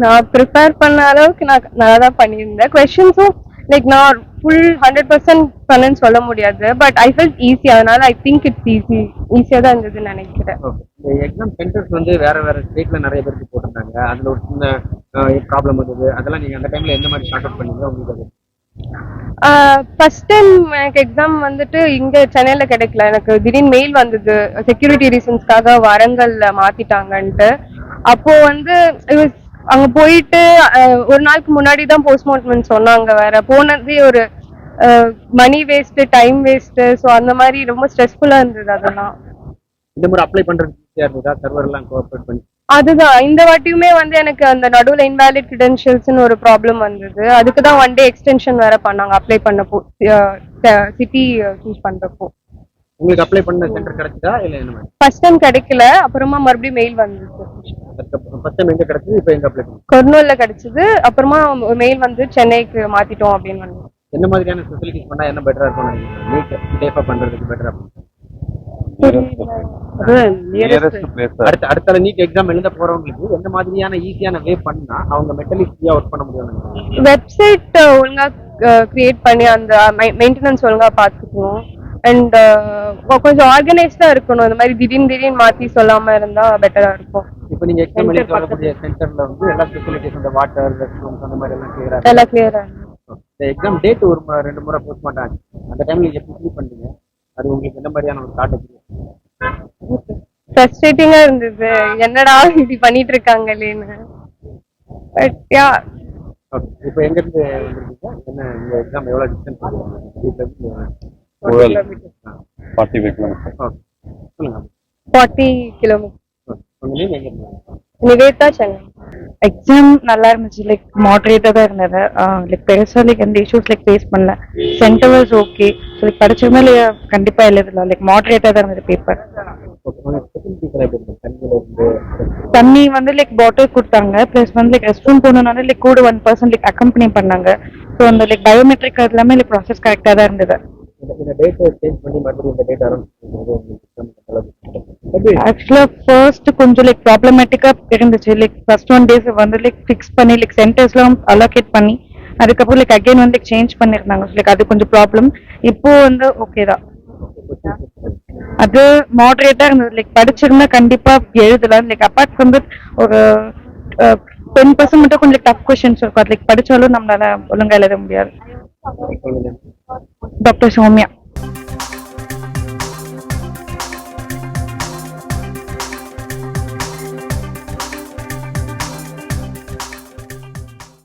நான் ப்ரிப்பேர் பண்ண அளவுக்கு நான் நல்லா தான் பண்ணியிருந்தேன். கொஸ்டின்ஸும் லைக் நான் ஃபுல் 100% பண்ணேன்னு சொல்ல முடியாது. But I felt easy. அதனால ஐ திங்க் இட்ஸ் ஈஸியா தான் இருந்ததுன்னு நினைக்கிறேன். இந்த எக்ஸாம் சென்டர்ஸ் வந்து வேற வேற ஸ்டேட்ல நிறைய பேருக்கு போட்டிருந்தாங்க. அதுல ஒரு சின்ன ப்ராப்ளம் வந்தது. அதெல்லாம் நீங்க அந்த டைம்ல எந்த மாதிரி ஷார்ட் அவுட் பண்ணீங்க உங்களுக்கு அது? ஃபர்ஸ்ட் டைம் எனக்கு எக்ஸாம் வந்துட்டு இங்க சென்னையில கிடைக்கல. எனக்கு திடீர்னு மெயில் வந்தது செக்யூரிட்டி ரீசன்ஸ்க்காக வரங்கல்ல மாத்திட்டாங்கன்ட்டு. அப்போ வந்து அங்க போயிட்டு ஒரு நாளுக்கு முன்னாடி தான் போஸ்ட்மார்ட்டம் சொன்னாங்க. வேற போனதே ஒரு மணி வேஸ்ட், டைம் வேஸ்ட். ஸோ அந்த மாதிரி ரொம்ப ஸ்ட்ரெஸ்ஃபுல்லா இருந்தது அதெல்லாம். இந்த முறை அப்ளை பண்றது ஈஸியா இருந்ததா? சர்வர் எல்லாம் கோஆபரேட் பண்ணி? அதுதான் இந்த வாட்டியுமே வந்து எனக்கு அந்த நடுவில் இன்வாலிட் கிரெடென்ஷியல்ஸ்னு ஒரு ப்ராப்ளம் வந்தது. அதுக்கு தான் 1 டே எக்ஸ்டென்ஷன் வேற பண்ணாங்க அப்ளை பண்ணப்போ, சிட்டி சூஸ் பண்றப்போ. உங்களுக்கு அப்ளை பண்ண சென்டர் கிடைச்சதா இல்ல என்ன மாதிரி? ஃபர்ஸ்ட் டைம் கிடைக்கல, அப்புறமா மறுபடியும் மெயில் வந்தது. ஃபர்ஸ்ட் டைம் எங்க கிடைச்சது? இப்போ எங்க அப்ளை பண்ணீங்க? கொர்னூல்ல கிடைச்சது. அப்புறமா மெயில் வந்து சென்னைக்கு மாத்திட்டோம் அப்படின்னு வந்து. என்ன மாதிரியான ஃபெசிலிட்டிஸ் பண்ணா என்ன பெட்டரா இருக்கும்? நீட் சேஃபா பண்றதுக்கு பெட்டரா இருக்கும். அடுத்த நீட் எக்ஸாம் எழுத போறவங்களுக்கு எந்த மாதிரியான ஈஸியான வே பண்ணா அவங்க மென்டலி ஃப்ரீயா ஒர்க் பண்ண முடியும்? வெப்சைட் ஒழுங்கா கிரியேட் பண்ணி அந்த மெயின்டெனன்ஸ் ஒழுங்கா பார்த்துக்கணும். அண்ட் கொஞ்சம் ஆர்கனைஸ்டா இருக்கணும். இந்த மாதிரி திடீர்னு மாத்தி சொல்லாம இருந்தா பெட்டரா இருக்கும். இப்போ நீங்க எக்ஸாம் எழுத வரக்கூடிய சென்டர்ல வந்து எல்லா ஃபெசிலிட்டிஸ், அந்த வாட்டர், ரெஸ்ட் ரூம்ஸ் அந்த மாதிரி எல்லாம் எல்லாம் கிளியரா. இந்த எக்ஸாம் டேட் ஒரு 2 முறை போஸ்ட்மார்ட் ஆச்சு. அந்த டைம்ல நீங்க எப்படி ஃபீல் பண்ணீங்க? அது உங்களுக்கு என்ன மாதிரியான ஒரு தாட்? ஃப்ரஸ்ட்ரேட்டிங்கா இருந்தது. என்னடா இப்படி பண்ணிட்டு இருக்காங்களேன்னு. But yeah. ஓகே. இப்போ எங்க இருந்து வந்திருக்கீங்க? என்ன இந்த எக்ஸாம் எவ்வளவு டிஸ்டன்ஸ் வீட்ல இருந்து? 45 கிலோமீட்டர். ஓகே. சொல்லுங்க. 40 கிலோமீட்டர். உங்க நேம் எங்க இருந்து? நிவேதா, சென்னை. எக்ஸாம் நல்லா இருந்துச்சு. லைக் மாடரேட்டா தான் இருந்தது. லைக் பெருசா லைக் எந்த இஷ்யூஸ் லைக் ஃபேஸ் பண்ணல. Centre was okay. So like படிச்சவங்க கண்டிப்பா எழுதலாம். லைக் மாடரேட்டா தான் இருந்தது பேப்பர். தண்ணி வந்து லைக் பாட்டில் கொடுத்தாங்க. பிளஸ் வந்து லைக் ரெஸ்ட் ரூம் போனோம்னால லைக் கூட 1% லைக் அக்கம்பனி பண்ணாங்க. ஸோ அந்த லைக் பயோமெட்ரிக் அது எல்லாமே லைக் ப்ராசஸ் கரெக்டா தான் இருந்தது. ஆக்சுவலா ஃபர்ஸ்ட் கொஞ்சம் லைக் ப்ராப்ளமேட்டிக்கா இருந்துச்சு. லைக் ஃபர்ஸ்ட் 1 days வந்து லைக் ஃபிக்ஸ் பண்ணி லைக் சென்டர்ஸ்லாம் அலோகேட் பண்ணி அதுக்கப்புறம் லைக் அகைன் வந்து லைக் சேஞ்ச் பண்ணிருந்தாங்க. லைக் அது கொஞ்சம் ப்ராப்ளம். இப்போ வந்து ஓகே தான். அது மாடரேட்டா இருந்தது. லைக் படிச்சிருந்தா கண்டிப்பா எழுதலாம். லைக் அப்பார்ட் வந்து ஒரு 10% மட்டும் கொஞ்சம் டஃப் கொஸ்டின்ஸ் இருக்கும். அது லைக் படிச்சாலும் நம்மளால ஒழுங்கா எழுத முடியாது. டாக்டர் சௌமியா.